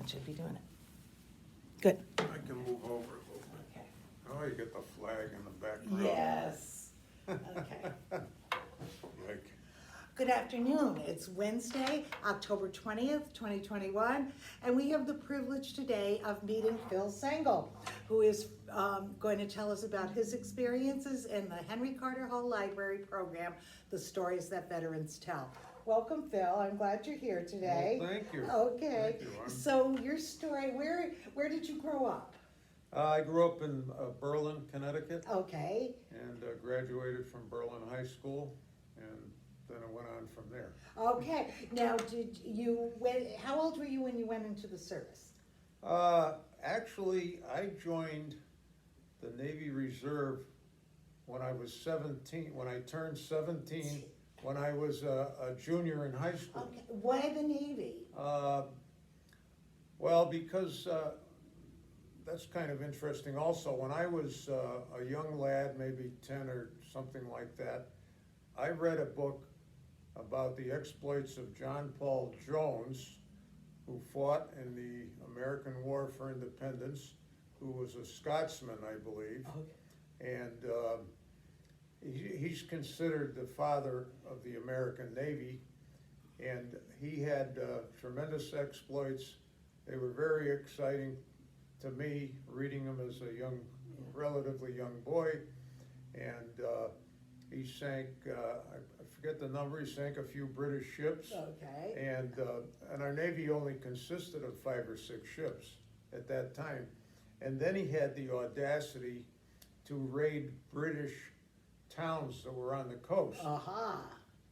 That should be doing it. Good. I can move over a little bit. Okay. Oh, you get the flag in the background. Yes. Okay. Like, Good afternoon. It's Wednesday, October 20th, 2021, and we have the privilege today of meeting Phil Sengle, who is going to tell us about his experiences in the Henry Carter Hall Library program, The Stories That Veterans Tell. Welcome, Phil. I'm glad you're here today. well, thank you. Okay. Thank you. So your story, where did you grow up? I grew up in Berlin, Connecticut, Okay. and graduated from Berlin High School, and then I went on from there. Okay. Now, how old were you when you went into the service? Actually, I joined the Navy Reserve when I was 17, when I turned 17, when I was a junior in high school. Okay. Why the Navy? Well, because that's kind of interesting also. When I was a young lad, maybe 10 or something like that, I read a book about the exploits of John Paul Jones, who fought in the American War for Independence, who was a Scotsman, I believe. Okay. And he's considered the father of the American Navy, and he had tremendous exploits. They were very exciting to me, reading them as a relatively young boy. And he sank, I forget the number, he sank a few British ships. Okay. And our Navy only consisted of 5 or 6 ships at that time. And then he had the audacity to raid British towns that were on the coast. Aha.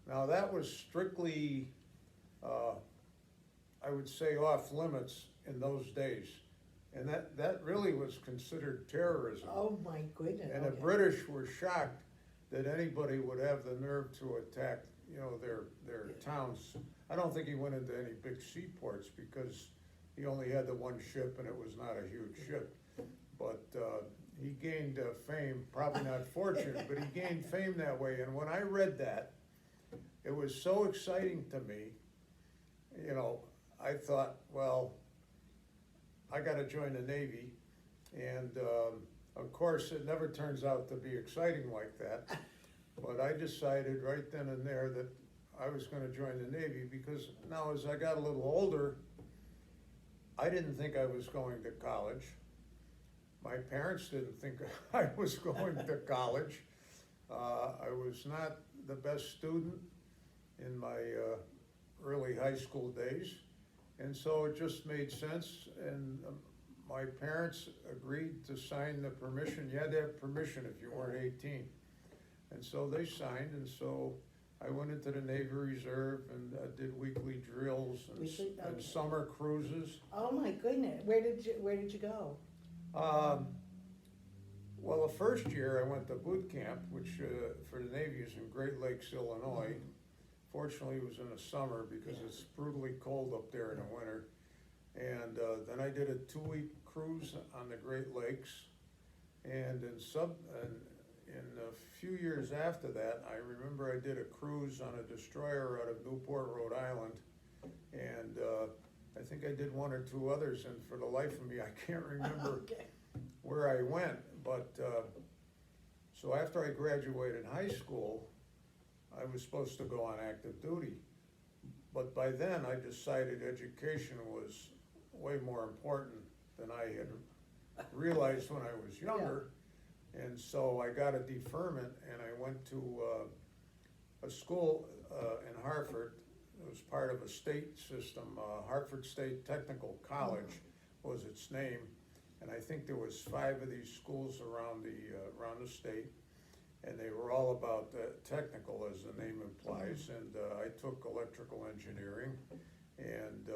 Now that was strictly, I would say, off limits in those days. And that really was considered terrorism. Oh my goodness. And the British were shocked that anybody would have the nerve to attack, their towns. I don't think he went into any big seaports because he only had the one ship and it was not a huge ship. But he gained fame, probably not fortune, but he gained fame that way. And when I read that, it was so exciting to me. I thought, well, I got to join the Navy. And of course, it never turns out to be exciting like that. But I decided right then and there that I was going to join the Navy because now as I got a little older, I didn't think I was going to college. My parents didn't think I was going to college. I was not the best student in my early high school days. And so it just made sense. And my parents agreed to sign the permission. You had to have permission if you weren't 18. And so they signed, and so I went into the Navy Reserve and did weekly drills and summer cruises. Oh my goodness. Where did you go? Well, the first year I went to boot camp, which for the Navy is in Great Lakes, Illinois. Fortunately, it was in the summer because it's brutally cold up there in the winter. And then I did a 2-week cruise on the Great Lakes. And in a few years after that, I remember I did a cruise on a destroyer out of Newport, Rhode Island. And I think I did 1 or 2 others, and for the life of me, I can't remember where I went. But so after I graduated high school, I was supposed to go on active duty. But by then, I decided education was way more important than I had realized when I was younger. Yeah. And so I got a deferment, and I went to a school in Hartford. It was part of a state system. Hartford State Technical College was its name. And I think there was 5 of these schools around the state. And they were all about technical, as the name implies. And I took electrical engineering, and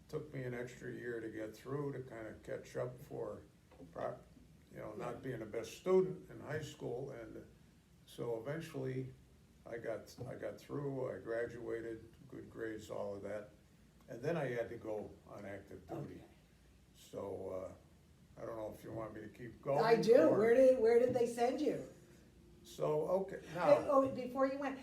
took me an extra year to get through to kind of catch up for, not being the best student in high school. And so eventually, I got through. I graduated, good grades, all of that, and then I had to go on active duty. Okay. So I don't know if you want me to keep going. I do. Where did they send you? So okay, now. Oh, before you went,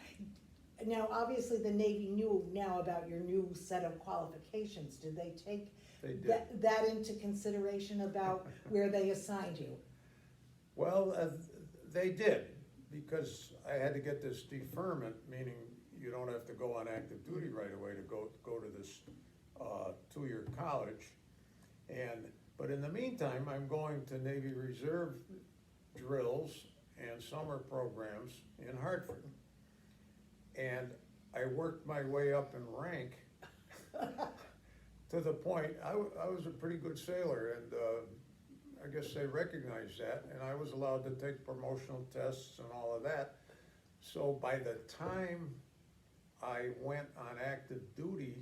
Now, obviously, the Navy knew now about your new set of qualifications. Did they take They did. that into consideration about where they assigned you? Well, they did, because I had to get this deferment, meaning you don't have to go on active duty right away to go to this 2-year college. But in the meantime, I'm going to Navy Reserve drills and summer programs in Hartford. And I worked my way up in rank to the point, I was a pretty good sailor, and I guess they recognized that, and I was allowed to take promotional tests and all of that. So by the time I went on active duty,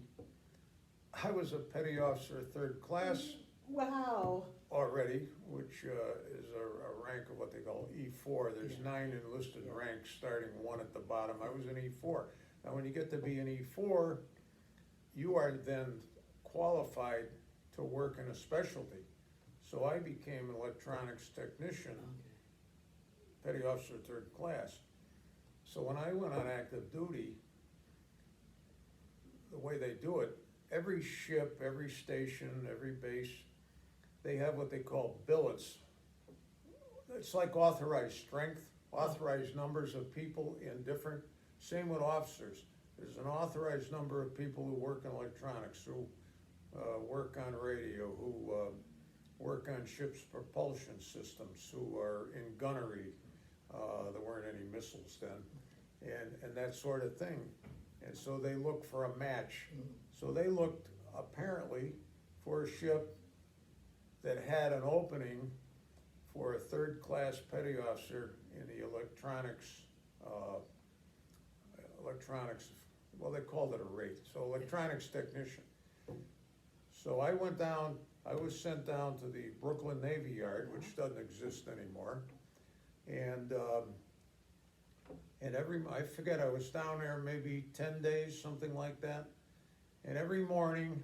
I was a petty officer 3rd class Wow. already, which is a rank of what they call E4. There's 9 enlisted ranks, starting 1 at the bottom. I was an E4. Now, when you get to be an E4, you are then qualified to work in a specialty. So I became an electronics technician, petty officer 3rd class. So when I went on active duty, the way they do it, every ship, every station, every base, they have what they call billets. It's like authorized strength, authorized numbers of people in different, same with officers. There's an authorized number of people who work in electronics, who work on radio, who work on ships' propulsion systems, who are in gunnery. There weren't any missiles then, and that sort of thing. And so they look for a match. So they looked apparently for a ship that had an opening for a 3rd class petty officer in the electronics, well, they called it a rate, so electronics technician. So I went down, I was sent down to the Brooklyn Navy Yard, which doesn't exist anymore. And I forget, I was down there maybe 10 days, something like that. And every morning,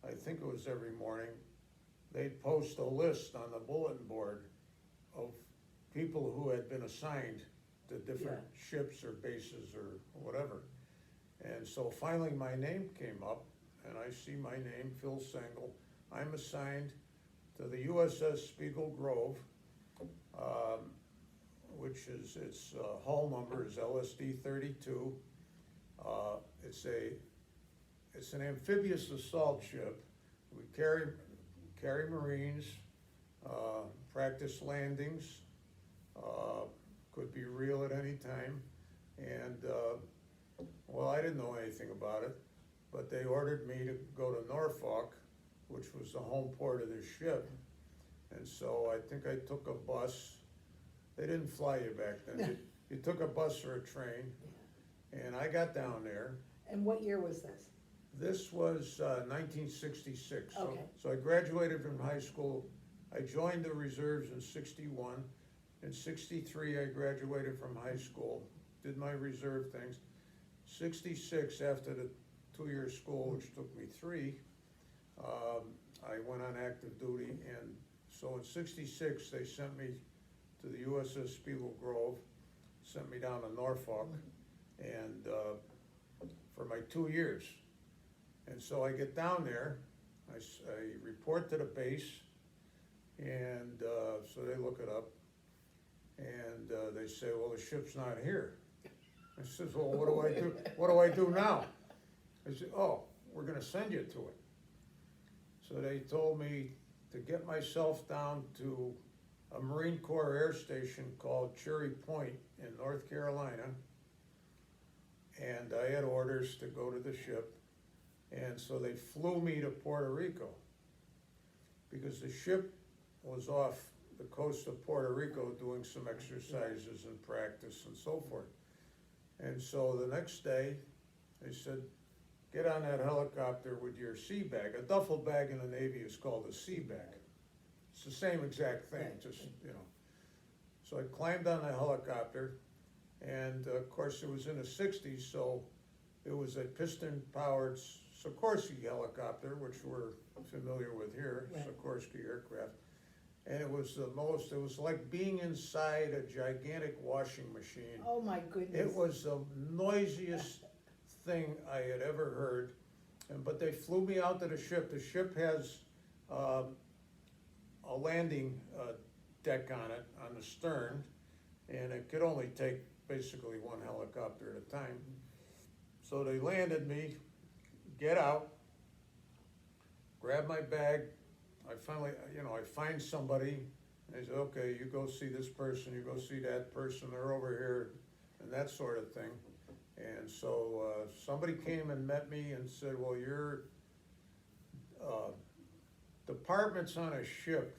I think it was every morning, they'd post a list on the bulletin board of people who had been assigned to different ships or bases or whatever. And so finally my name came up, and I see my name, Phil Sengle. I'm assigned to the USS Spiegel Grove, which is, its hull number is LSD 32. It's an amphibious assault ship. We carry Marines, practice landings, could be real at any time. And, well, I didn't know anything about it, but they ordered me to go to Norfolk, which was the home port of the ship. And so I think I took a bus. They didn't fly you back then. You took a bus or a train, and I got down there. And what year was this? This was 1966. Okay. So I graduated from high school. I joined the reserves in 61. In 63, I graduated from high school, did my reserve things. 66, after the 2-year school, which took me 3, I went on active duty. And so in 66, they sent me to the USS Spiegel Grove, sent me down to Norfolk, and for my 2 years. And so I get down there, I report to the base, and so they look it up, and they say, well, the ship's not here. I says, well, what do I do? What do I do now? I said, oh, we're gonna send you to it. So they told me to get myself down to a Marine Corps air station called Cherry Point in North Carolina, and I had orders to go to the ship. And so they flew me to Puerto Rico, because the ship was off the coast of Puerto Rico doing some exercises and practice and so forth. And so the next day, they said, get on that helicopter with your sea bag. A duffel bag in the Navy is called a sea bag. It's the same exact thing, just, you know. So I climbed on the helicopter, and of course it was in the 60s, so it was a piston-powered Sikorsky helicopter, which we're familiar with here, Right. Sikorsky aircraft. And it was it was like being inside a gigantic washing machine. Oh, my goodness. It was the noisiest thing I had ever heard. But they flew me out to the ship. The ship has a landing deck on it, on the stern, and it could only take basically one helicopter at a time. So they landed me, get out, grab my bag. I finally, I find somebody, and they said, okay, you go see this person, you go see that person, they're over here, and that sort of thing. And so somebody came and met me and said, well, your departments on a ship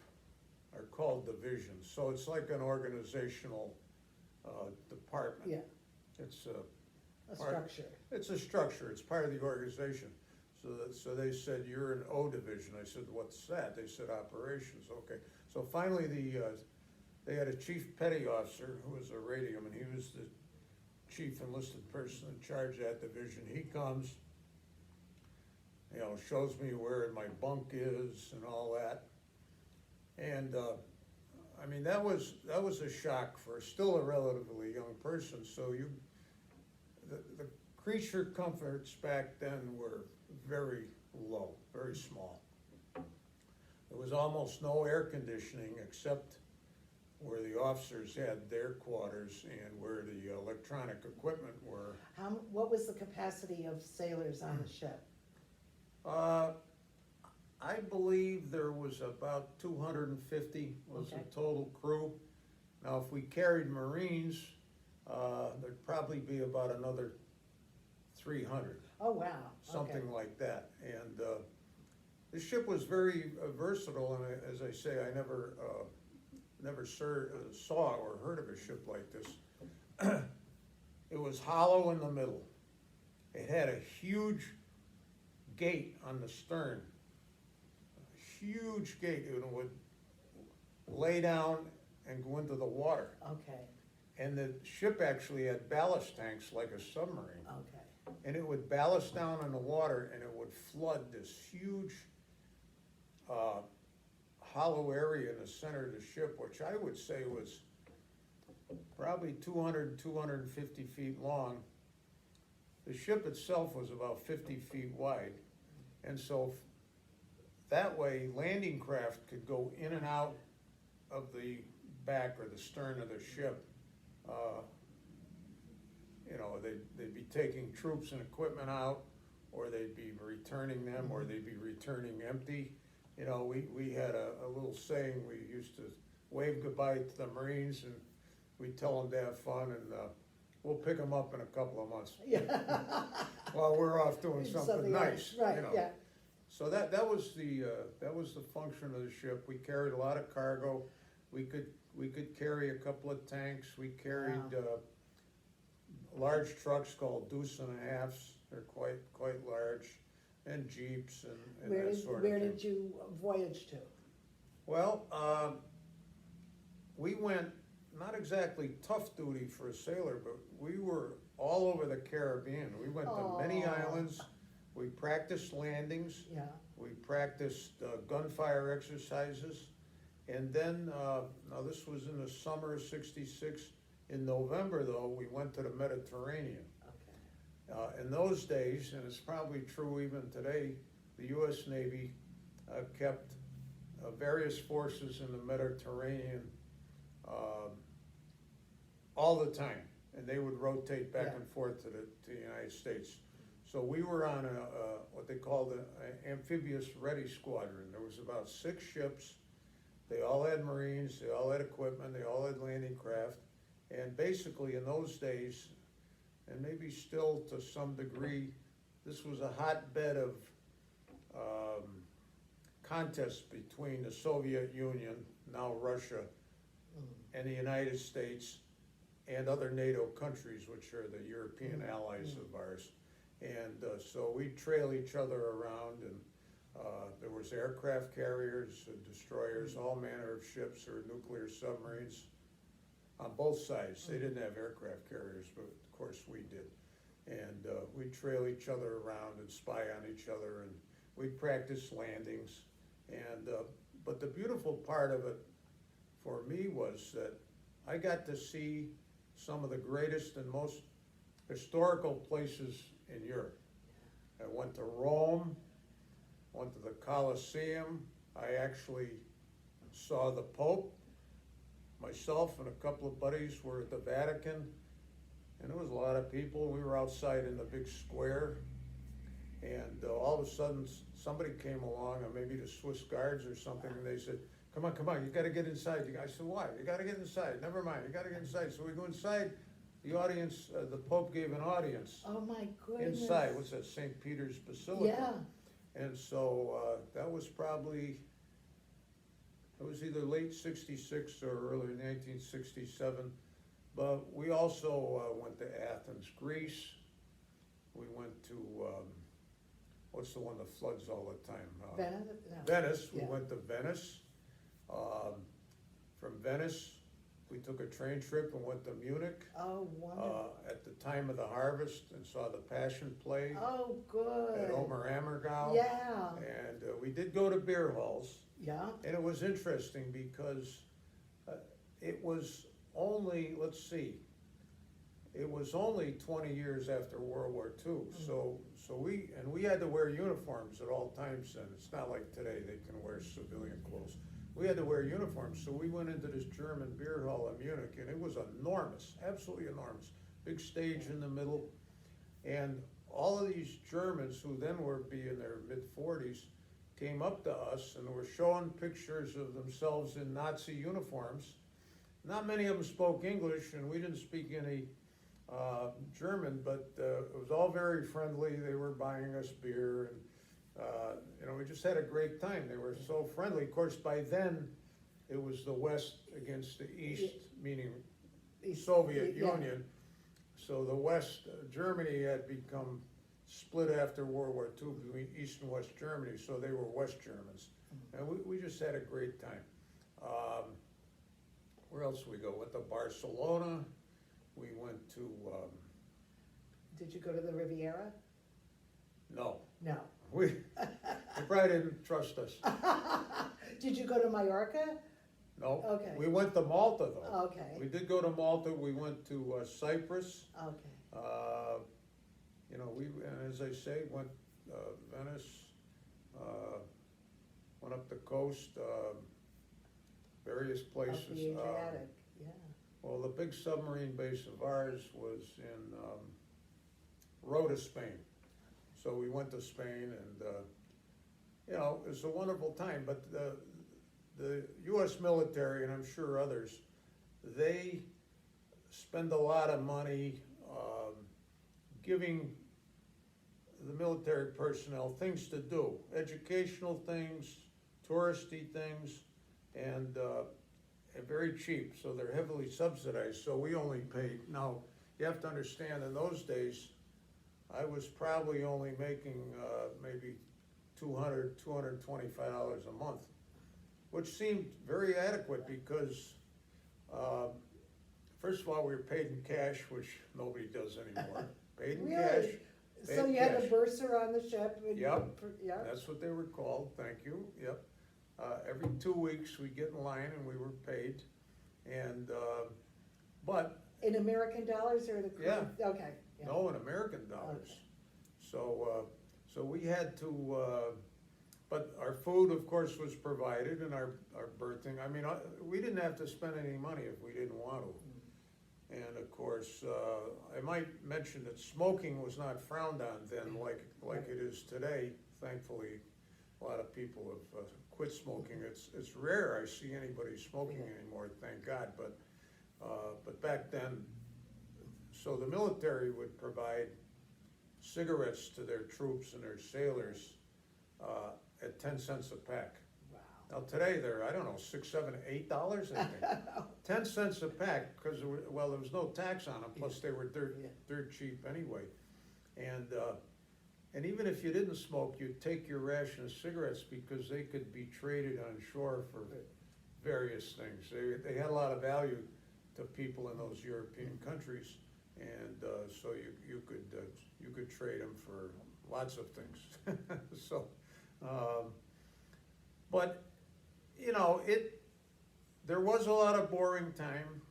are called divisions. So it's like an organizational department. Yeah, It's a structure. It's a structure, it's part of the organization. So they said, you're an O division. I said, what's that? They said, operations. Okay. So finally they had a chief petty officer who was a radium, and he was the chief enlisted person in charge of that division. He comes, shows me where my bunk is and all that. And I mean, that was a shock for still a relatively young person. So the creature comforts back then were very low, very small. There was almost no air conditioning except where the officers had their quarters and where the electronic equipment were. What was the capacity of sailors on the ship? I believe there was about 250 was Okay. the total crew. Now, if we carried Marines, there'd probably be about another 300. Oh, wow. Something Okay. like that. And the ship was very versatile, and as I say, I never saw or heard of a ship like this. It was hollow in the middle. It had a huge gate on the stern, a huge gate. It would lay down and go into the water. Okay, And the ship actually had ballast tanks like a submarine. okay. And it would ballast down in the water, and it would flood this huge hollow area in the center of the ship, which I would say was probably 200, 250 feet long. The ship itself was about 50 feet wide. And so that way, landing craft could go in and out of the back or the stern of the ship. They'd be taking troops and equipment out, or they'd be returning them, or they'd be returning empty. We had a little saying, we used to wave goodbye to the Marines, and we'd tell them to have fun, and we'll pick them up in a couple of months. Yeah. While we're off doing something nice, Right, yeah. So that was the function of the ship. We carried a lot of cargo. We could carry a couple of tanks. We carried large trucks called deuce and a halves. They're quite large, and jeeps and that sort of thing. Where did you voyage to? Well, we went not exactly tough duty for a sailor, but we were all over the Caribbean. We went to many islands. We practiced landings. Yeah, We practiced gunfire exercises. And then, now this was in the summer of '66. In November, though, we went to the Mediterranean. okay. In those days, and it's probably true even today, the U.S. Navy kept various forces in the Mediterranean all the time, and they would rotate back and forth to the United States. So we were on what they called an amphibious ready squadron. There was about 6 ships. They all had Marines, they all had equipment, they all had landing craft. And basically in those days, and maybe still to some degree, this was a hotbed of contest between the Soviet Union, now Russia, and the United States, and other NATO countries, which are the European allies of ours. And so we trail each other around, and there was aircraft carriers, destroyers, all manner of ships or nuclear submarines on both sides. They didn't have aircraft carriers, but of course we did. And we'd trail each other around and spy on each other, and we'd practice landings. And but the beautiful part of it for me was that I got to see some of the greatest and most historical places in Europe. I went to Rome, went to the Colosseum. I actually saw the Pope. Myself and a couple of buddies were at the Vatican, and there was a lot of people. We were outside in the big square, and all of a sudden somebody came along, or maybe the Swiss guards or something, and they said, come on, you gotta get inside. I said, why? You gotta get inside. Never mind, you gotta get inside. So we go inside. The audience, the Pope gave an audience Oh, my goodness. inside. What's that, St. Peter's Basilica? Yeah. And so that was probably, it was either late '66 or early 1967. But we also went to Athens, Greece. We went to, what's the one that floods all the time? Venice? No. Venice, we Yeah. went to Venice. From Venice, we took a train trip and went to Munich Oh, wonderful. at the time of the harvest and saw the Passion Play Oh, good. at Oberammergau. Yeah, And we did go to beer halls, yeah. and it was interesting because it was only, let's see, it was only 20 years after World War II. So we had to wear uniforms at all times then. It's not like today they can wear civilian clothes. We had to wear uniforms, so we went into this German beer hall in Munich, and it was enormous, absolutely enormous. Big stage in the middle, and all of these Germans, who then were in their mid-40s, came up to us and were showing pictures of themselves in Nazi uniforms. Not many of them spoke English, and we didn't speak any German, but it was all very friendly. They were buying us beer, and we just had a great time. They were so friendly. Of course, by then, it was the West against the East, meaning Soviet Yeah. Union. So the West, Germany had become split after World War II between East and West Germany, so they were West Germans. And we just had a great time. Where else did we go? Went to Barcelona. We went to, Did you go to the Riviera? no, No. they probably didn't trust us. Did you go to Mallorca? No. Okay. We went to Malta though. Okay, We did go to Malta. We went to Cyprus. okay. And as I say, went Venice, went up the coast, various Up places. the Adriatic, yeah. Well, the big submarine base of ours was in Rota, Spain. So we went to Spain, and it was a wonderful time. But the U.S. military, and I'm sure others, they spend a lot of money giving the military personnel things to do, educational things, touristy things, and very cheap, so they're heavily subsidized, so we only paid. Now, you have to understand, in those days, I was probably only making maybe $225 a month, which seemed very adequate because, first of all, we were paid in cash, which nobody does anymore. Paid in cash. Really? So you had a bursar on the ship? And Yep. Yeah. That's what they were called, thank you, yep. Every 2 weeks, we'd get in line and we were paid, and, but, In American dollars or the? Yeah. Okay. Yeah. no, in American dollars. Okay. So we had to, but our food, of course, was provided, and our berthing. I mean, we didn't have to spend any money if we didn't want to. And of course, I might mention that smoking was not frowned on then like it is today. Thankfully, a lot of people have quit smoking. It's rare I see anybody smoking anymore, thank God. But back then, so the military would provide cigarettes to their troops and their sailors at 10 cents a pack. Wow. Now today they're, I don't know, $6, $7, $8, I think. 10 cents a pack, because there was no tax on them, plus they were dirt cheap anyway. And even if you didn't smoke, you'd take your ration of cigarettes because they could be traded on shore for various things. They had a lot of value to people in those European countries, and so you could trade them for lots of things. So, but there was a lot of boring time,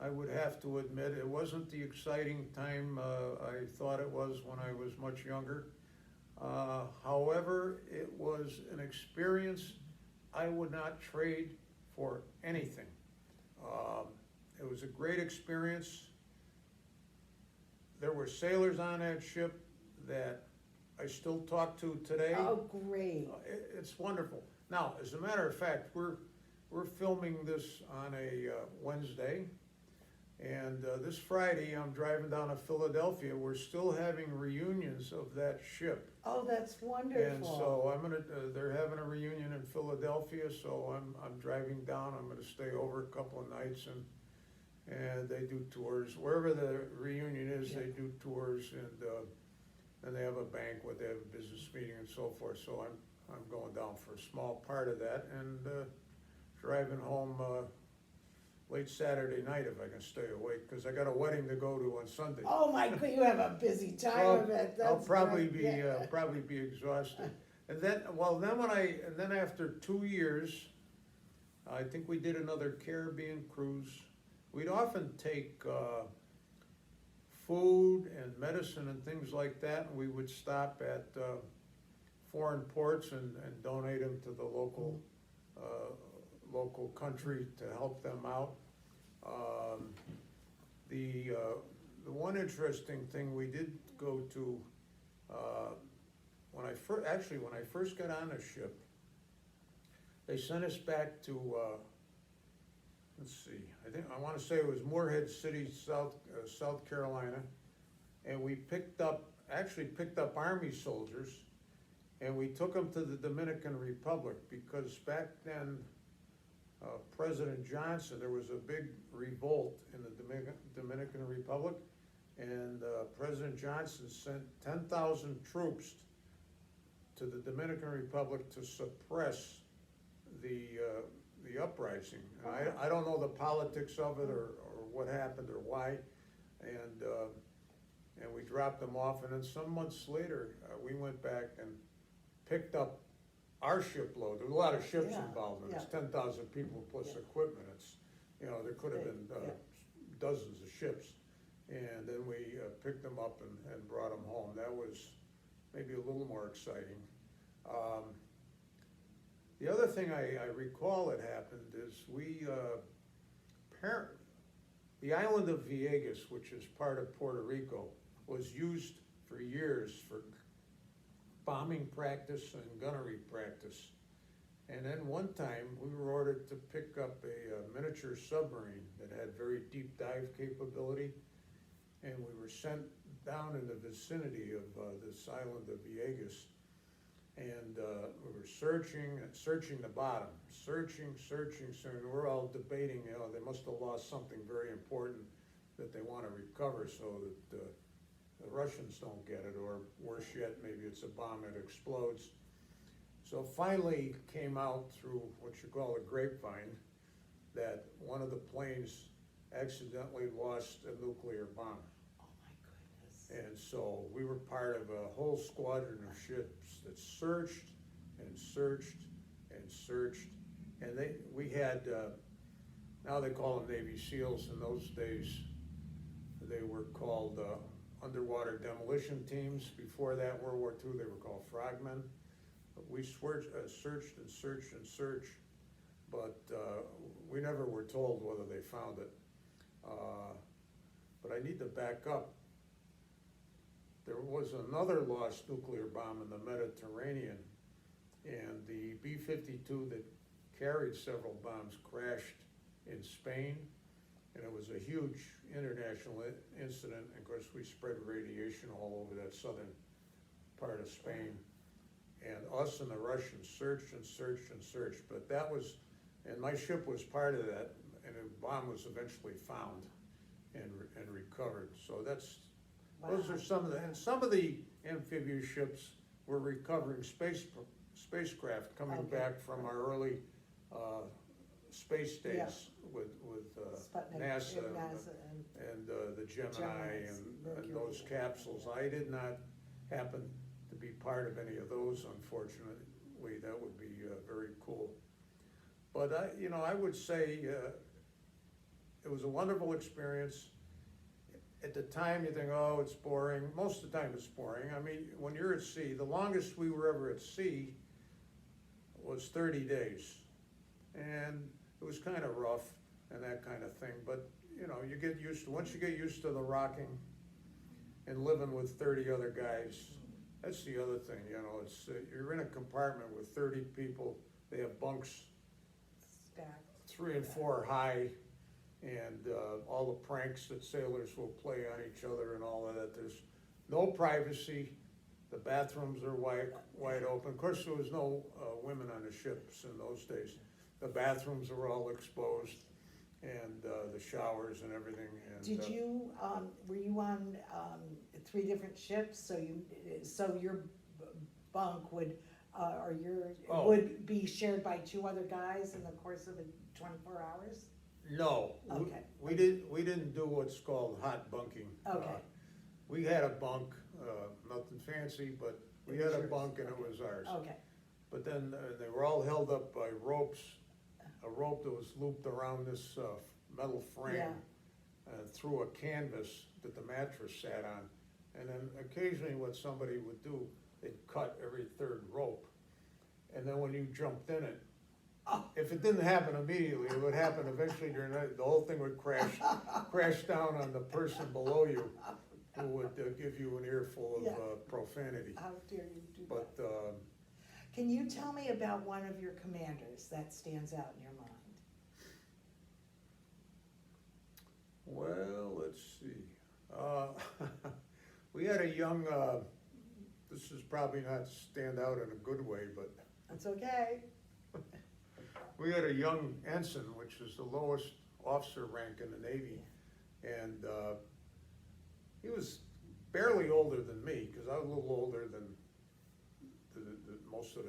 I would have to admit. It wasn't the exciting time I thought it was when I was much younger. However, it was an experience I would not trade for anything. It was a great experience. There were sailors on that ship that I still talk to today. Oh, great. It's wonderful. Now, as a matter of fact, we're filming this on a Wednesday, and this Friday I'm driving down to Philadelphia. We're still having reunions of that ship. Oh, that's wonderful. And so they're having a reunion in Philadelphia, so I'm driving down. I'm gonna stay over a couple of nights, and they do tours. Wherever the reunion is, Yeah. they do tours, and they have a banquet, they have a business meeting and so forth. So I'm going down for a small part of that, and driving home late Saturday night if I can stay awake, because I got a wedding to go to on Sunday. Oh my God, you have a busy time of it. I'll That's probably great. be Yeah. probably be exhausted. And then after 2 years, I think we did another Caribbean cruise. We'd often take food and medicine and things like that, and we would stop at foreign ports and donate them to the local country to help them out. The one interesting thing we did go to, when I first got on the ship, they sent us back to, let's see, I wanna say it was Moorhead City, South Carolina, and we picked up Army soldiers, and we took them to the Dominican Republic, because back then, President Johnson, there was a big revolt in the Dominican Republic, and President Johnson sent 10,000 troops to the Dominican Republic to suppress the uprising. And I don't know the politics of it or what happened or why, and we dropped them off, and then some months later, we went back and picked up our shipload. There was a lot of ships Yeah, involved in it. It's yeah. 10,000 people plus Yeah. equipment. It's, there could have been Yeah. dozens of ships. And then we picked them up and brought them home. That was maybe a little more exciting. The other thing I recall that happened is the island of Vieques, which is part of Puerto Rico, was used for years for bombing practice and gunnery practice. And then one time, we were ordered to pick up a miniature submarine that had very deep dive capability, and we were sent down in the vicinity of this island of Vieques, and we were searching the bottom, searching. We're all debating, they must have lost something very important that they want to recover so that the Russians don't get it, or worse yet, maybe it's a bomb that explodes. So finally came out through what you call a grapevine that one of the planes accidentally lost a nuclear bomb. Oh my goodness. And so we were part of a whole squadron of ships that searched, and we had, now they call them Navy SEALs. In those days, they were called underwater demolition teams. Before that, World War II, they were called frogmen. But we searched, but we never were told whether they found it. But I need to back up. There was another lost nuclear bomb in the Mediterranean, and the B-52 that carried several bombs crashed in Spain, and it was a huge international incident. And of course, we spread radiation all over that southern part of Spain. And us and the Russians searched, but that was, and my ship was part of that, and a bomb was eventually found and recovered. So those are some of the amphibious ships were recovering spacecraft coming back from our early space days with Sputnik, NASA and and the Gemini and Mercury. those capsules. I did not happen to be part of any of those, unfortunately. That would be very cool. But But I would say, it was a wonderful experience. At the time, you think, oh, it's boring. Most of the time, it's boring. I mean, when you're at sea, the longest we were ever at sea was 30 days. And it was kind of rough and that kind of thing. But, you get used to, once you get used to the rocking and living with 30 other guys, that's the other thing, it's, you're in a compartment with 30 people. They have bunks, Stacked. 3 and 4 high, and all the pranks that sailors will play on each other and all of that. There's no privacy. The bathrooms are wide open. Of course, there was no women on the ships in those days. The bathrooms were all exposed, and the showers and everything. And, Did you, were you on 3 different ships, so your bunk would, would be shared by 2 other guys in the course of 24 hours? No, Okay. we didn't do what's called hot bunking. Okay. We had a bunk, nothing fancy, but we had a bunk and it was ours. Okay, But then they were all held up by ropes, a rope that was looped around this metal frame through a canvas that the mattress sat on. And then occasionally what somebody would do, they'd cut every 3rd rope. And then when you jumped in it, if it didn't happen immediately, it would happen eventually during the night. The whole thing would crash down on the person below you, who would give you an earful of profanity. how dare you do But that? Can you tell me about one of your commanders that stands out in your mind? Well, let's see. We had a young, this is probably not stand out in a good way, but That's okay. we had a young ensign, which is the lowest officer rank in the Navy. And he was barely older than me, because I was a little older than most of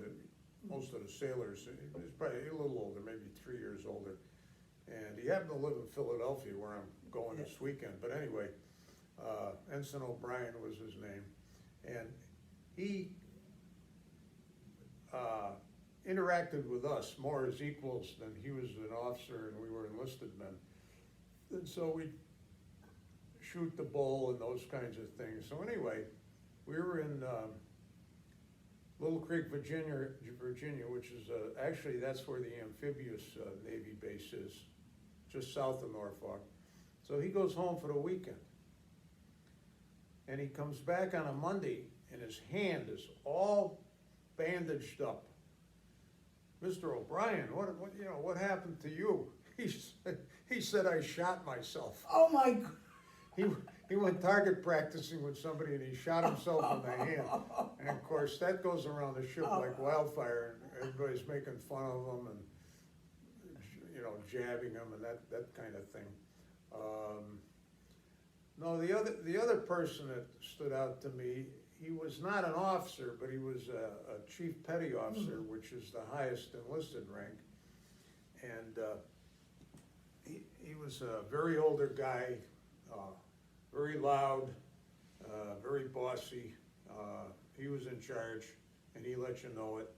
the sailors. He was probably a little older, maybe 3 years older. And he happened to live in Philadelphia, where I'm going this weekend. But anyway, Ensign OBrien was his name. And he interacted with us more as equals than he was an officer and we were enlisted men. And so we'd shoot the bull and those kinds of things. So anyway, we were in Little Creek, Virginia, which is actually that's where the amphibious Navy base is, just south of Norfolk. So he goes home for the weekend. And he comes back on a Monday and his hand is all bandaged up. Mr. O'Brien, what happened to you? He said, I shot myself. Oh my God. He went target practicing with somebody and he shot himself in the hand. And of course, that goes around the ship like wildfire, and everybody's making fun of him and, jabbing him and that kind of thing. No, the other person that stood out to me, he was not an officer, but he was a chief petty officer, which is the highest enlisted rank. And he was a very older guy, very loud, very bossy. He was in charge, and he let you know it.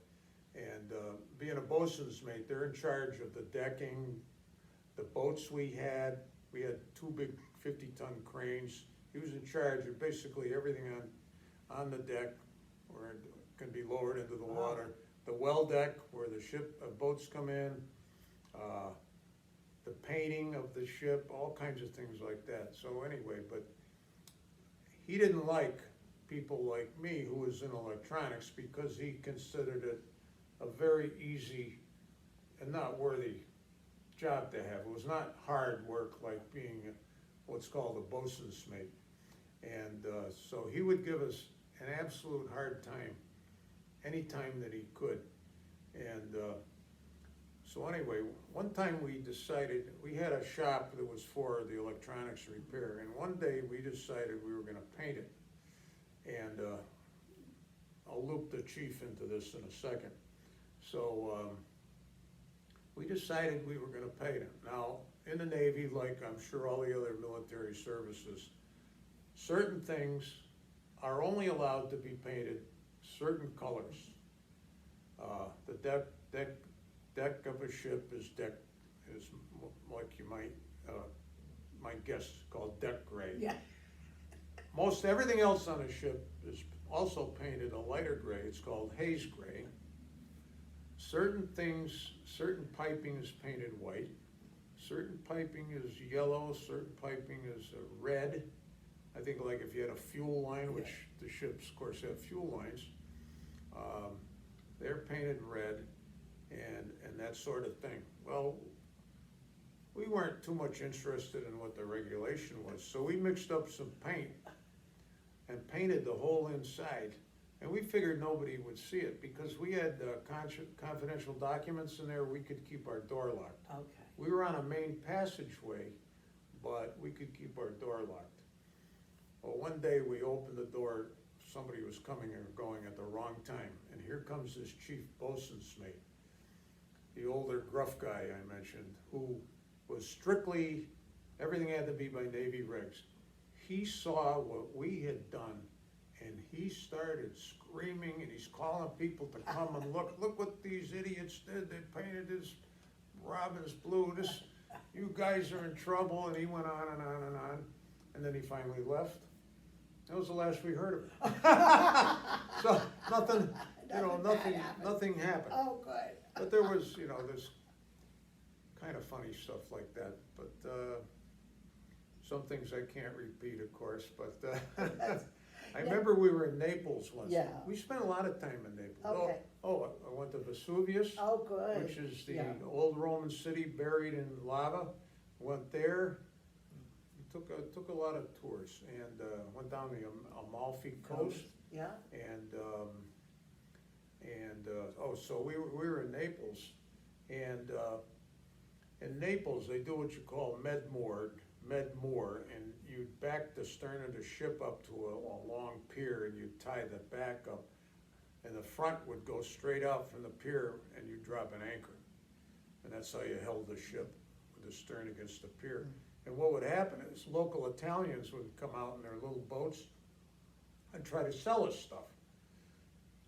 And being a bosun's mate, they're in charge of the decking, the boats we had 2 big 50-ton cranes. He was in charge of basically everything on the deck where it can be lowered into the water. The well deck where the boats come in, the painting of the ship, all kinds of things like that. So anyway, but he didn't like people like me who was in electronics because he considered it a very easy and not worthy job to have. It was not hard work like being what's called a bosun's mate. And so he would give us an absolute hard time any time that he could. And so anyway, one time we decided, we had a shop that was for the electronics repair, and one day we decided we were gonna paint it. And I'll loop the chief into this in a second. So we decided we were gonna paint it. Now, in the Navy, like I'm sure all the other military services, certain things are only allowed to be painted certain colors. The deck deck of a ship is like you might guess, called deck gray. Yeah. Most everything else on a ship is also painted a lighter gray. It's called haze gray. Certain piping is painted white. Certain piping is yellow. Certain piping is red. I think like if you had a fuel line, which the ships, of course, have fuel lines, they're painted red and that sort of thing. Well, we weren't too much interested in what the regulation was, so we mixed up some paint and painted the whole inside. And we figured nobody would see it because we had confidential documents in there. We could keep our door locked. Okay. We were on a main passageway, but we could keep our door locked. Well, one day we opened the door, somebody was coming or going at the wrong time, and here comes this chief bosun's mate, the older gruff guy I mentioned, who was strictly, everything had to be by Navy regs. He saw what we had done, and he started screaming, and he's calling people to come and look what these idiots did. They painted this Robin's blue, you guys are in trouble, and he went on and on and on, and then he finally left. That was the last we heard of him. So nothing happened. Oh, good. But there was, there's kind of funny stuff like that, but some things I can't repeat, of course, but I remember we were in Naples once. Yeah. We spent a lot of time in Naples. Okay. I went to Vesuvius. Oh, good. Which is the old Roman city buried in lava. Went there, took a lot of tours, and went down the Amalfi Coast. Yeah. So we were in Naples, and in Naples they do what you call Medmoor, and you'd back the stern of the ship up to a long pier, and you'd tie the back up, and the front would go straight out from the pier, and you'd drop an anchor, and that's how you held the ship with the stern against the pier. And what would happen is local Italians would come out in their little boats and try to sell us stuff.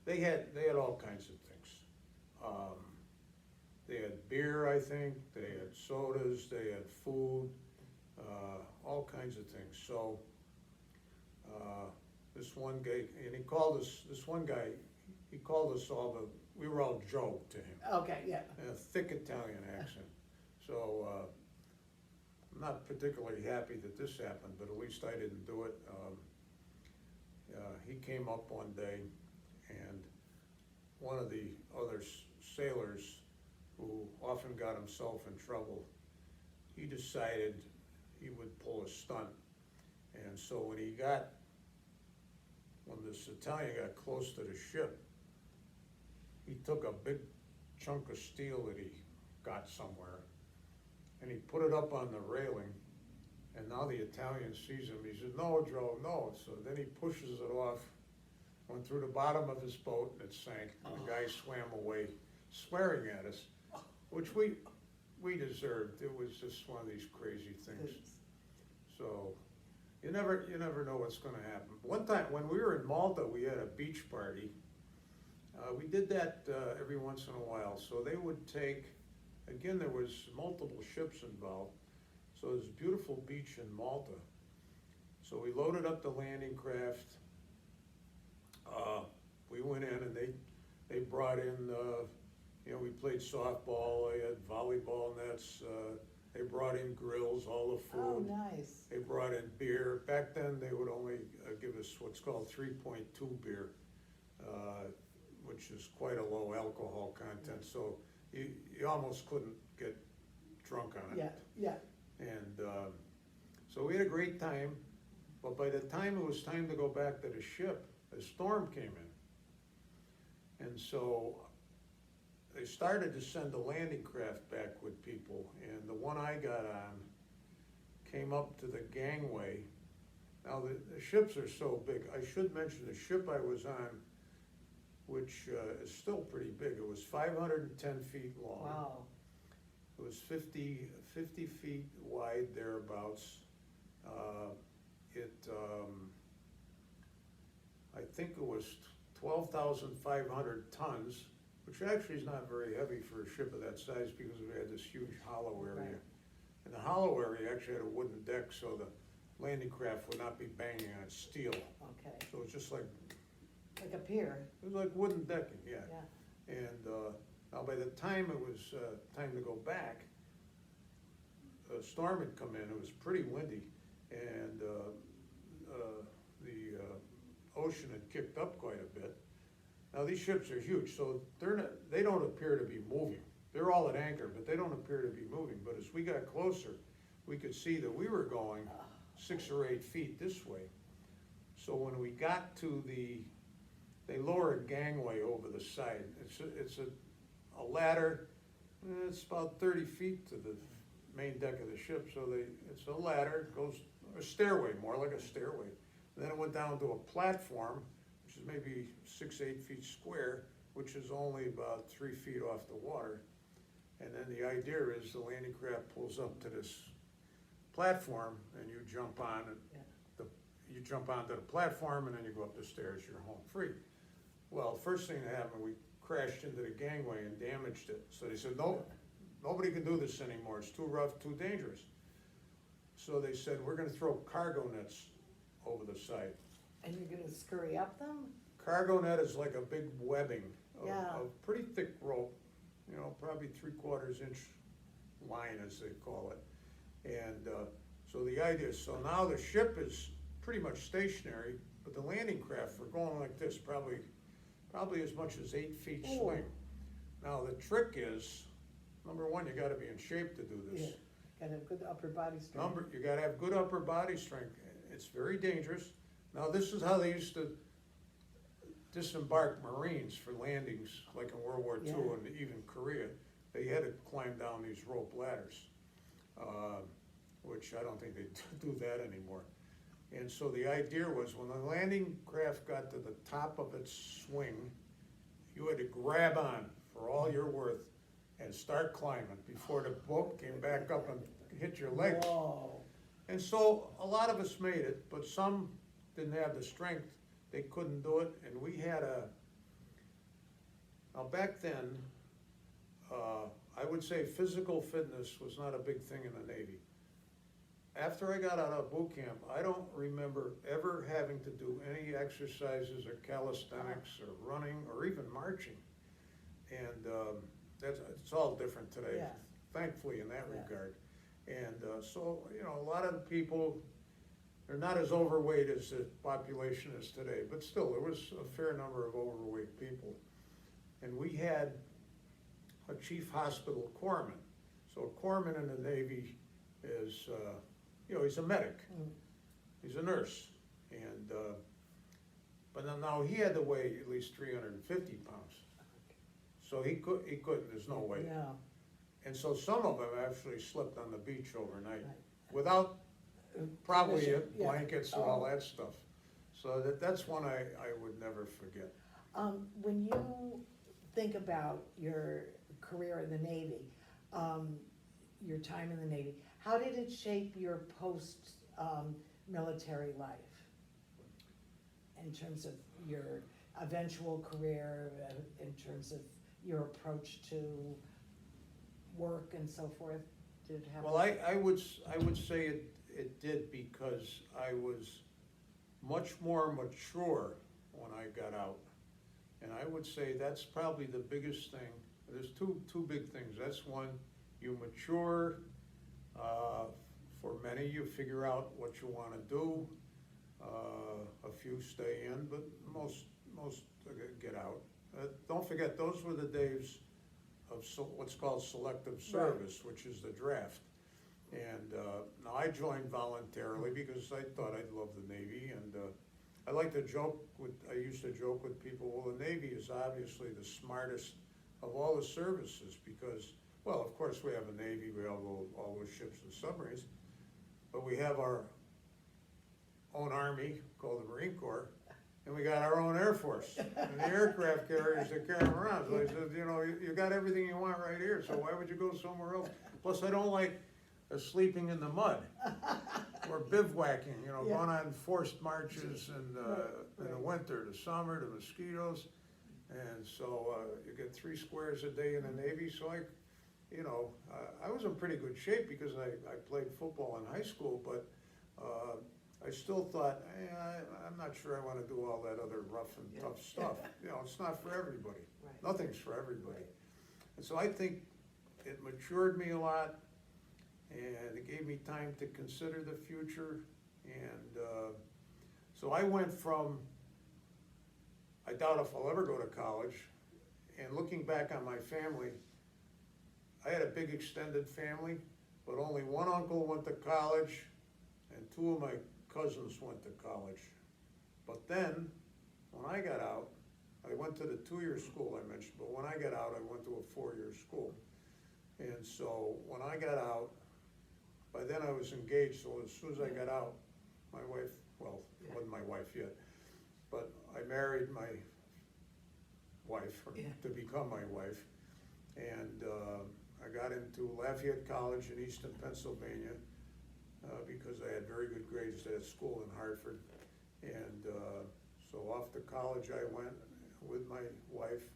They had all kinds of things. They had beer, I think. They had sodas. They had food. All kinds of things. So this one guy, and he called us. This one guy, he called us all we were all Joe to him. Okay, yeah. In a thick Italian accent. So I'm not particularly happy that this happened, but at least I didn't do it. He came up one day, and one of the other sailors who often got himself in trouble, he decided he would pull a stunt. And so when this Italian got close to the ship, he took a big chunk of steel that he got somewhere, and he put it up on the railing, and now the Italian sees him. He said, "No, Joe, no." So then he pushes it off, went through the bottom of his boat, and it sank. And the guy swam away, swearing at us, which we deserved. It was just one of these crazy things. So you never know what's going to happen. One time when we were in Malta, we had a beach party. We did that every once in a while. So they would take, again, there was multiple ships involved. So there's a beautiful beach in Malta. So we loaded up the landing craft. We went in, and they brought in, we played softball. They had volleyball nets. They brought in grills, all the food. Oh, nice. They brought in beer. Back then, they would only give us what's called 3.2 beer, which is quite a low alcohol content. So you almost couldn't get drunk on it. Yeah. And so we had a great time. But by the time it was time to go back to the ship, a storm came in. And so they started to send the landing craft back with people, and the one I got on came up to the gangway. Now the ships are so big. I should mention the ship I was on, which is still pretty big. It was 510 feet long. Wow. It was 50 feet wide, thereabouts. I think it was 12,500 tons, which actually is not very heavy for a ship of that size because we had this huge hollow area. Right. And the hollow area actually had a wooden deck, so the landing craft would not be banging on steel. Okay, So it's just like, like a pier, it was like wooden decking, yeah. yeah. And now by the time it was time to go back, a storm had come in, it was pretty windy, and the ocean had kicked up quite a bit. Now, these ships are huge, so they don't appear to be moving. They're all at anchor, but they don't appear to be moving. But as we got closer, we could see that we were going 6 or 8 feet this way. So when we got to they lower a gangway over the side. It's a ladder, it's about 30 feet to the main deck of the ship, so it's a ladder, goes, a stairway, more like a stairway. And then it went down to a platform, which is maybe 6, 8 feet square, which is only about 3 feet off the water. And then the idea is the landing craft pulls up to this platform and you jump on it. Yeah. You jump onto the platform and then you go up the stairs, you're home free. Well, first thing that happened, we crashed into the gangway and damaged it. So they said, no, nobody can do this anymore, it's too rough, too dangerous. So they said, we're gonna throw cargo nets over the side. And you're gonna scurry up them? Cargo net is like a big webbing Yeah. of pretty thick rope, you know, probably 3/4 inch line as they call it. And so the idea is, so now the ship is pretty much stationary, but the landing craft, we're going like this, probably as much as 8 feet Ooh. swing. Now the trick is, number one, you gotta be in shape to do this. Yeah. Gotta have good upper body strength. You gotta have good upper body strength. It's very dangerous. Now, this is how they used to disembark Marines for landings, like in World War II Yeah. and even Korea. They had to climb down these rope ladders, which I don't think they do that anymore. And so the idea was, when the landing craft got to the top of its swing, you had to grab on for all you're worth and start climbing before the boat came back up and hit your legs. Whoa. And so a lot of us made it, but some didn't have the strength, they couldn't do it, and we had now back then, I would say physical fitness was not a big thing in the Navy. After I got out of boot camp, I don't remember ever having to do any exercises or calisthenics or running or even marching. And it's all different today, Yeah. thankfully in that Yeah. regard. And so, you know, a lot of the people, they're not as overweight as the population is today, but still, there was a fair number of overweight people. And we had a chief hospital corpsman. So a corpsman in the Navy is, you know, he's a medic, he's a nurse. And, but now he had to weigh at least 350 pounds. So he couldn't, there's no way. Yeah. And so some of them actually slept on the beach overnight Right. without probably Yeah. blankets and all Oh. that stuff. So that's one I would never forget. When you think about your career in the Navy, your time in the Navy, how did it shape your post-military life? In terms of your eventual career, in terms of your approach to work and so forth? Did it have? Well, I would say it did, because I was much more mature when I got out. And I would say that's probably the biggest thing. There's two big things. That's one, you mature. For many, you figure out what you want to do. A few stay in, but most get out. Don't forget, those were the days of what's called selective service, which is the draft. And now I joined voluntarily because I thought I'd love the Navy, and I used to joke with people, well, the Navy is obviously the smartest of all the services because, well, of course we have a Navy, we have all those ships and submarines, but we have our own Army called the Marine Corps, and we got our own Air Force, and the aircraft carriers that carry them around. So I said, you know, you got everything you want right here, so why would you go somewhere else? Plus, I don't like sleeping in the mud or bivouacking, you know, Yeah. going on forced marches and in the winter, the summer, the mosquitoes. And so, you get 3 squares a day in the Navy, so I was in pretty good shape because I played football in high school, but, I still thought, I'm not sure I wanna do all that other rough and tough stuff. It's not for everybody. Right. Nothing's for everybody. Right. And so I think it matured me a lot, and it gave me time to consider the future, and, so I went from, I doubt if I'll ever go to college, and looking back on my family, I had a big extended family, but only one uncle went to college, and 2 of my cousins went to college. But then, when I got out, I went to the 2-year school I mentioned, but when I got out, I went to a 4-year school. And so, when I got out, by then I was engaged, so as soon as I got out, my wife, well, it wasn't my wife yet, but I married my wife, or to become my wife, and I got into Lafayette College in Easton, Pennsylvania, because I had very good grades at school in Hartford. And so off to college I went with my wife,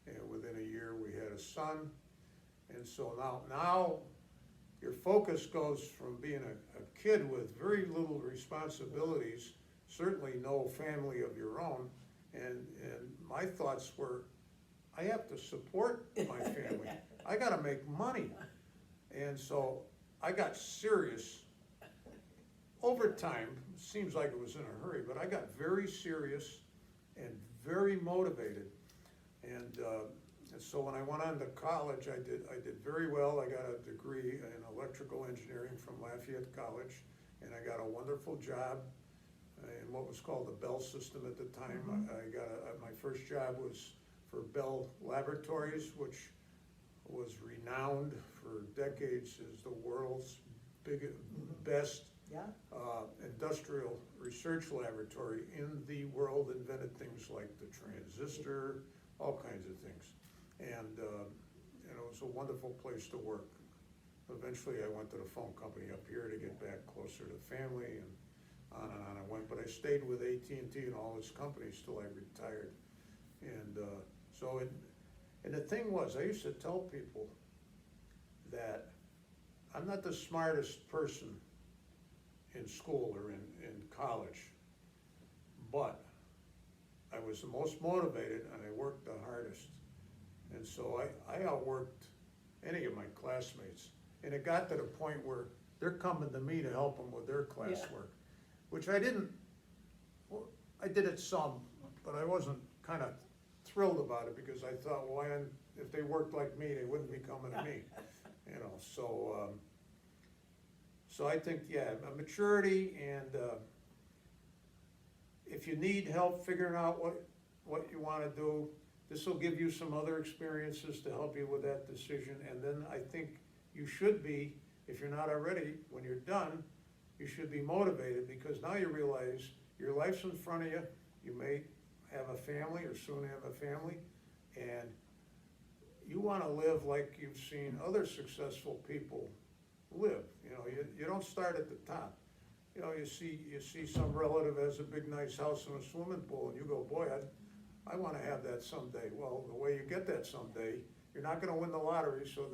and within a year we had a son. And so now your focus goes from being a kid with very little responsibilities, certainly no family of your own, and my thoughts were, I have to support my family. I gotta make money. And so I got serious. Over time, seems like it was in a hurry, but I got very serious and very motivated. And so when I went on to college, I did very well. I got a degree in electrical engineering from Lafayette College, and I got a wonderful job in what was called the Bell system at the time. I got my first job was for Bell Laboratories, which was renowned for decades as the world's best industrial research laboratory in the world. Invented things like the transistor, all kinds of things. And it was a wonderful place to work. Eventually I went to the phone company up here to get back closer to family, and on I went. But I stayed with AT&T and all its companies till I retired. And and the thing was, I used to tell people that I'm not the smartest person in school or in college, but I was the most motivated and I worked the hardest. And so I outworked any of my classmates. And it got to the point where they're coming to me to help them with their classwork, which I didn't, well, I did it some, but I wasn't kind of thrilled about it, because I thought, well, if they worked like me, they wouldn't be coming to me, so I think, a maturity, and if you need help figuring out what you want to do, this will give you some other experiences to help you with that decision. And then I think you should be, if you're not already, when you're done, you should be motivated, because now you realize your life's in front of you. You may have a family or soon have a family, and you want to live like you've seen other successful people live. You don't start at the top. You see some relative has a big nice house and a swimming pool, and you go, boy, I want to have that someday. Well, the way you get that someday, you're not going to win the lottery, so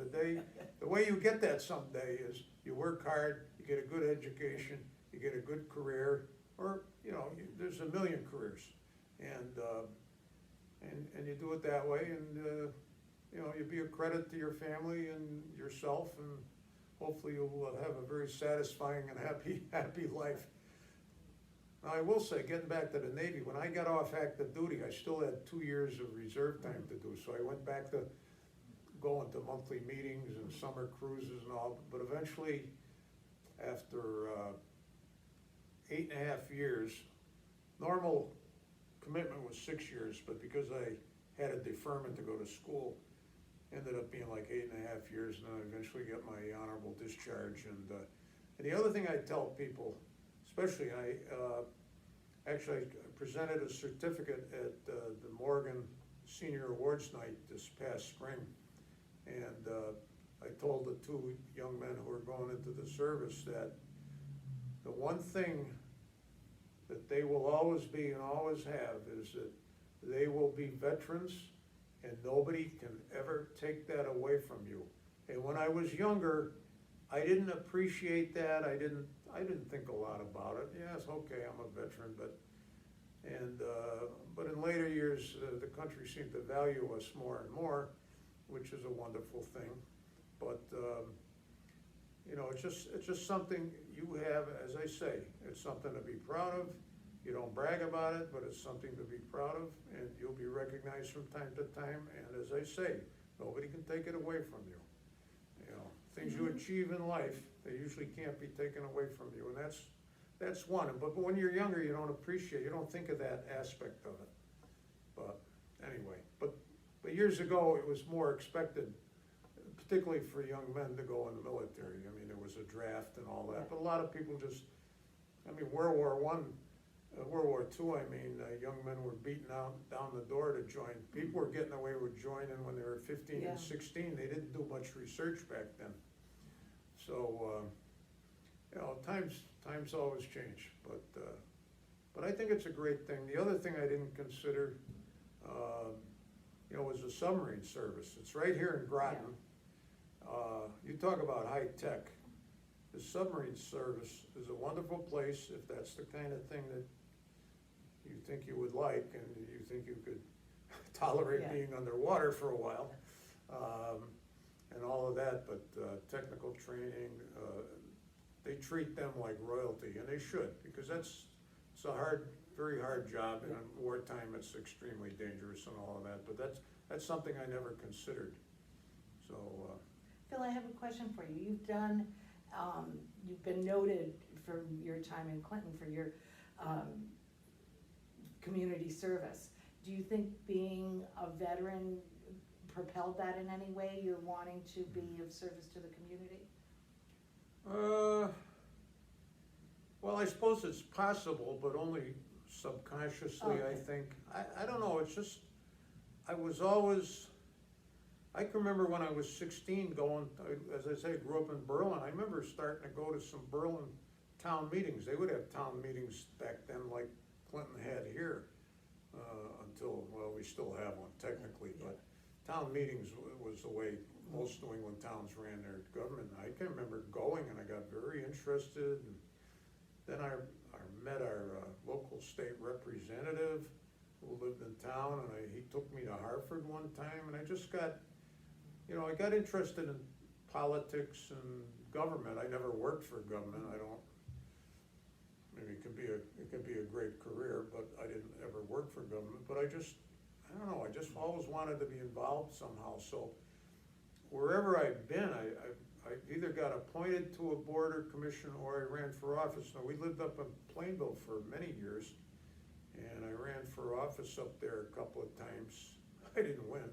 the way you get that someday is you work hard, you get a good education, you get a good career, or there's a million careers, and you do it that way, and you be a credit to your family and yourself, and hopefully you'll have a very satisfying and happy life. Now, I will say, getting back to the Navy, when I got off active duty, I still had 2 years of reserve time to do, so I went back to going to monthly meetings and summer cruises and all, but eventually, after 8.5 years, normal commitment was 6 years, but because I had a deferment to go to school, ended up being like 8.5 years, and then I eventually got my honorable discharge. And the other thing I tell people, especially I presented a certificate at the Morgan Senior Awards Night this past spring, and I told the 2 young men who are going into the service that the one thing that they will always be and always have is that they will be veterans and nobody can ever take that away from you. And when I was younger, I didn't appreciate that, I didn't think a lot about it. Yes, okay, I'm a veteran, but in later years, the country seemed to value us more and more, which is a wonderful thing. But, you know, it's just something you have, as I say, it's something to be proud of. You don't brag about it, but it's something to be proud of, and you'll be recognized from time to time. And as I say, nobody can take it away from you. You know, things you achieve in life, they usually can't be taken away from you, and that's one. But when you're younger, you don't appreciate, you don't think of that aspect of it. But anyway, but years ago, it was more expected, particularly for young men, to go in the military. I mean, there was a draft and all that, but a lot of people just, I mean, World War II, I mean, young men were beaten out down the door to join. People were getting away with joining when they were 15 and 16. They didn't do much research back then. So, you know, times always change, but I think it's a great thing. The other thing I didn't consider, you know, was the Submarine Service. It's right here in Groton. You talk about high tech. The Submarine Service is a wonderful place if that's the kind of thing that you think you would like and you think you could tolerate being underwater for a while, and all of that, but technical training, they treat them like royalty, and they should, because it's a very hard job, and in wartime it's extremely dangerous and all of that, but that's something I never considered. So, Phil, I have a question for you. You've been noted for your time in Clinton for your community service. Do you think being a veteran propelled that in any way? You're wanting to be of service to the community? Well, I suppose it's possible, but only subconsciously, I think. I don't know, it's just, I can remember when I was 16 going, as I say, I grew up in Berlin. I remember starting to go to some Berlin town meetings. They would have town meetings back then like Clinton had here, until, well, we still have one technically, but town meetings was the way most New England towns ran their government. I can remember going, and I got very interested, and then I met our local state representative who lived in town, and he took me to Hartford one time, and I just got, you know, I got interested in politics and government. I never worked for government. Maybe it could be a great career, but I didn't ever work for government. But I don't know, I just always wanted to be involved somehow. So wherever I've been, I either got appointed to a board or commission, or I ran for office. Now, we lived up in Plainville for many years, and I ran for office up there a couple of times. I didn't win,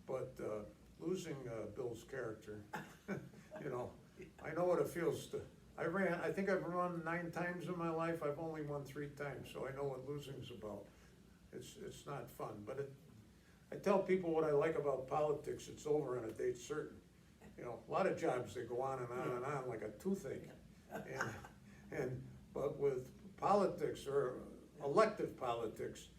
but losing Bill's character, you know, I know what it feels to. I think I've run 9 times in my life. I've only won 3 times, so I know what losing's about. It's not fun, but I tell people what I like about politics. It's over on a date certain. You know, a lot of jobs, they go on and on and on like a toothache. But with politics, or elective politics,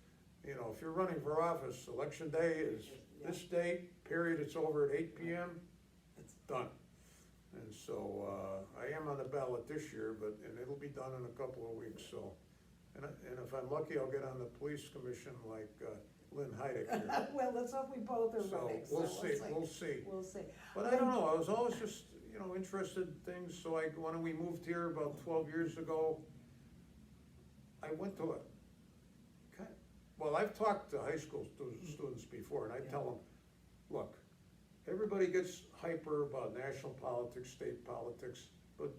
you know, if you're running for office, election day is this date, period, it's over at 8 p.m., it's done. And so I am on the ballot this year, and it'll be done in a couple of weeks. So, and if I'm lucky, I'll get on the police commission like Lynn Hidek here. Well, let's hope we both are running. So we'll see. We'll see. But I don't know, I was always just, you know, interested in things. So when we moved here about 12 years ago, I went to well, I've talked to high school students before, and I tell them, look, everybody gets hyper about national politics, state politics, but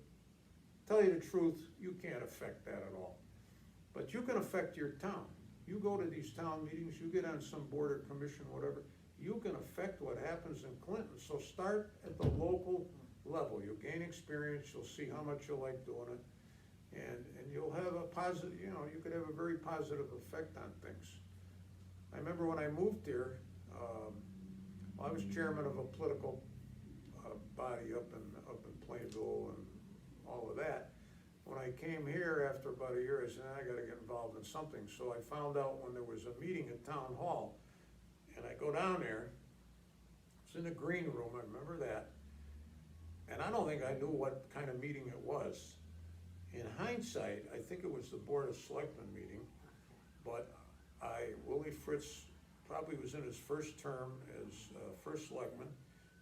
tell you the truth, you can't affect that at all. But you can affect your town. You go to these town meetings, you get on some board or commission, whatever, you can affect what happens in Clinton. So start at the local level. You'll gain experience, you'll see how much you like doing it, and you'll have a positive, you know, you could have a very positive effect on things. I remember when I moved here, I was chairman of a political body up in Plainville and all of that. When I came here after about a year, I said, I gotta get involved in something. So I found out when there was a meeting at Town Hall, And I go down there, it's in the green room, I remember that. And I don't think I knew what kind of meeting it was. In hindsight, I think it was the Board of Selectmen meeting, but Willie Fritz probably was in his first term as first selectman.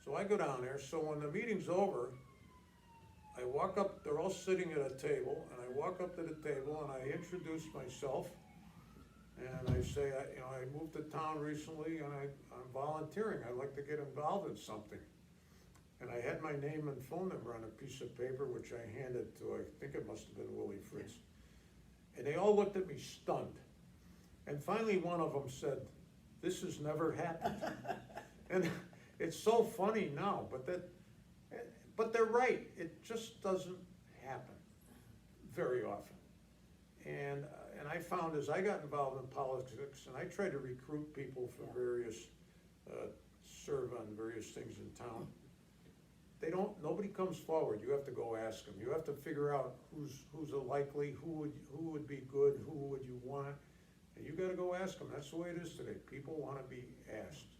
So I go down there, so when the meeting's over, I walk up, they're all sitting at a table, and I walk up to the table and I introduce myself. And I say, I moved to town recently and I'm volunteering, I'd like to get involved in something. And I had my name and phone number on a piece of paper, which I handed to, I think it must have been Willie Fritz. And they all looked at me stunned. And finally one of them said, "This has never happened." And it's so funny now, but they're right, it just doesn't happen very often. And I found as I got involved in politics, and I tried to recruit people for various, serve on various things in town, nobody comes forward, you have to go ask them. You have to figure out who's a likely, who would be good, who would you want, and you gotta go ask them. That's the way it is today, people wanna be asked.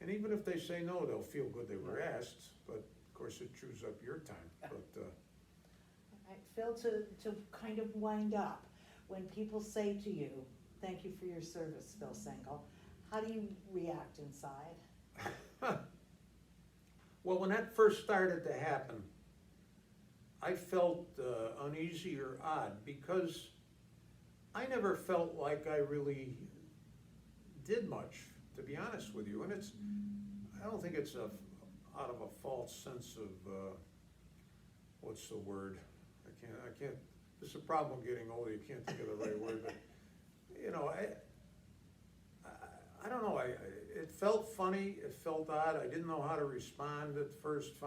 And even if they say no, they'll feel good they were asked, but of course it chews up your time, but. Right, Phil, to kind of wind up, when people say to you, "Thank you for your service, Phil Sengle," how do you react inside? Well, when that first started to happen, I felt uneasy or odd because I never felt like I really did much, to be honest with you. And I don't think it's out of a false sense of, what's the word? I can't, this is a problem getting older, you can't think of the right word, but, I don't know, it felt funny, it felt odd, I didn't know how to respond at first.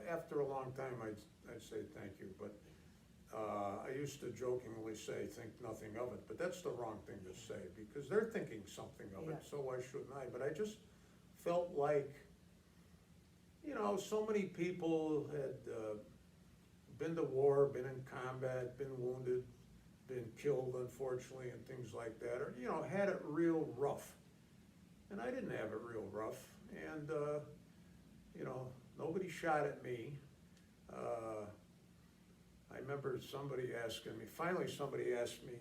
After a long time, I'd say thank you, but I used to jokingly say, think nothing of it, but that's the wrong thing to say, because they're thinking something of it, so why shouldn't I? But I just felt like, so many people had been to war, been in combat, been wounded, been killed unfortunately, and things like that, or, had it real rough. And I didn't have it real rough, and, nobody shot at me. I remember somebody asking me, finally somebody asked me,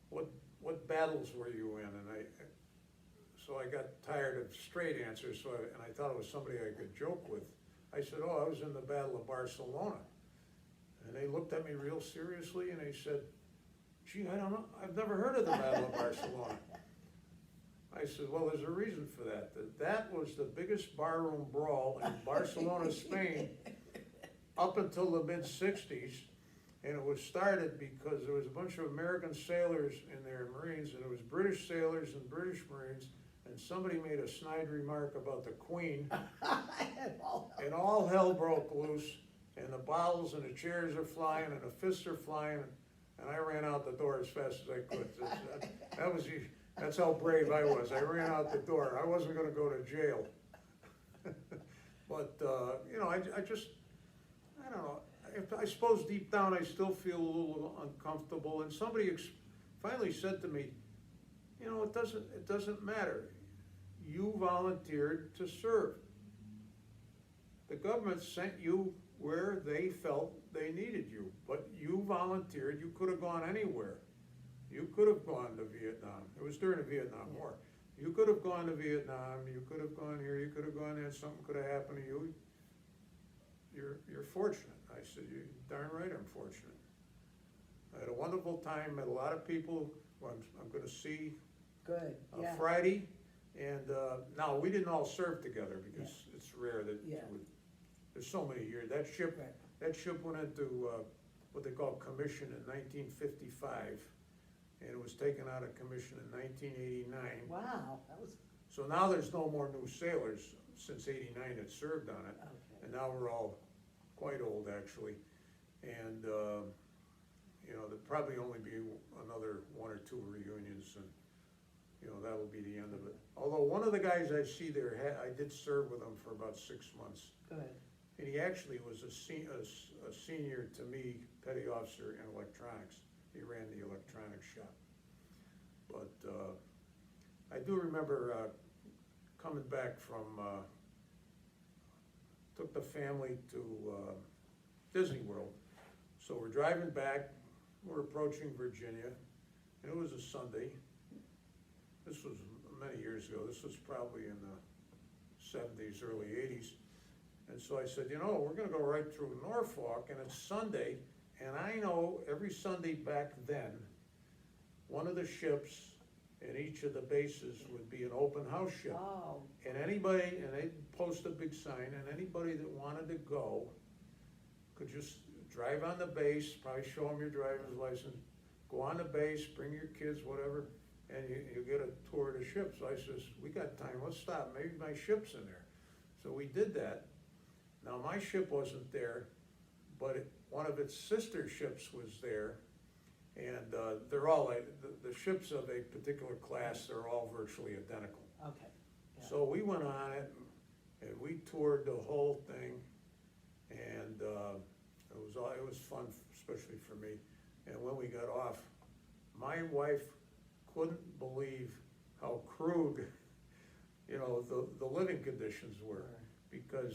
what battles were you in? And so I got tired of straight answers, and I thought it was somebody I could joke with. I said, I was in the Battle of Barcelona. And they looked at me real seriously and they said, "Gee, I don't know, I've never heard of the Battle of Barcelona." I said, well, there's a reason for that. That was the biggest barroom brawl in Barcelona, Spain, up until the mid-60s. And it was started because there was a bunch of American sailors in there, Marines, and it was British sailors and British Marines, and somebody made a snide remark about the Queen, and all hell broke loose, and the bottles and the chairs are flying, and the fists are flying, and I ran out the door as fast as I could. That's how brave I was. I ran out the door. I wasn't gonna go to jail. But, I don't know. I suppose deep down I still feel a little uncomfortable, and somebody finally said to me, it doesn't matter. You volunteered to serve. The government sent you where they felt they needed you, but you volunteered. You could have gone anywhere. You could have gone to Vietnam. It was during the Vietnam War. You could have gone to Vietnam, you could have gone here, you could have gone there, something could have happened to you. You're fortunate. I said, you're darn right I'm fortunate. I had a wonderful time, met a lot of people who I'm gonna see Good, yeah. Friday. And now, we didn't all serve together because it's rare that, there's so many years. That ship went into what they call commission in 1955. And it was taken out of commission in 1989. Wow, that was. So now there's no more new sailors since '89 that served on it. Okay. And now we're all quite old, actually. And, there'll probably only be another 1 or 2 reunions, and, that'll be the end of it. Although one of the guys I see there, I did serve with him for about 6 months. Good. And he actually was a senior to me, petty officer in electronics. He ran the electronics shop. But I do remember coming back from, took the family to Disney World. So we're driving back, we're approaching Virginia, and it was a Sunday. This was many years ago, this was probably in the 70s, early 80s. And so I said, you know, we're gonna go right through Norfolk, and it's Sunday, and I know every Sunday back then, one of the ships in each of the bases would be an open house ship. Oh, And anybody, and they'd post a big sign, and anybody that wanted to go could just drive on the base, probably show them your driver's license, go on the base, bring your kids, whatever, and you get a tour of the ship. So I says, we got time, let's stop, maybe my ship's in there. So we did that. Now, my ship wasn't there, but one of its sister ships was there, and they're all, like, the ships of a particular class, they're all virtually identical. okay. Yeah. So we went on it, and we toured the whole thing, and it was fun, especially for me. And when we got off, my wife couldn't believe how crude, you know, the living conditions were, because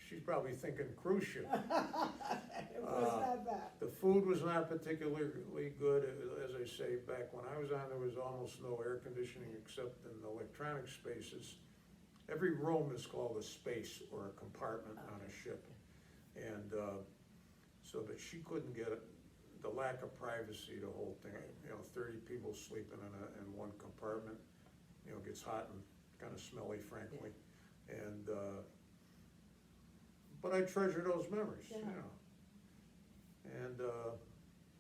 she's probably thinking cruise ship. It was not bad. The food was not particularly good. As I say, back when I was on, there was almost no air conditioning except in the electronic spaces. Every room is called a space or a compartment on a ship. And so that she couldn't get it, the lack of privacy, the whole thing, you know, 30 people sleeping in one compartment, you know, gets hot and kind of smelly, frankly. And, but I treasure those memories, you Yeah. know. And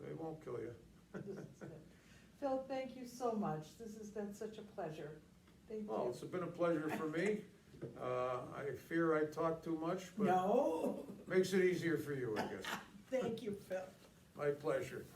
they won't kill you. This is good. Phil, thank you so much. This has been such a pleasure. Thank Well, you. it's been a pleasure for me. I fear I talk too much, but No, makes it easier for you, I guess. thank you, Phil. My pleasure.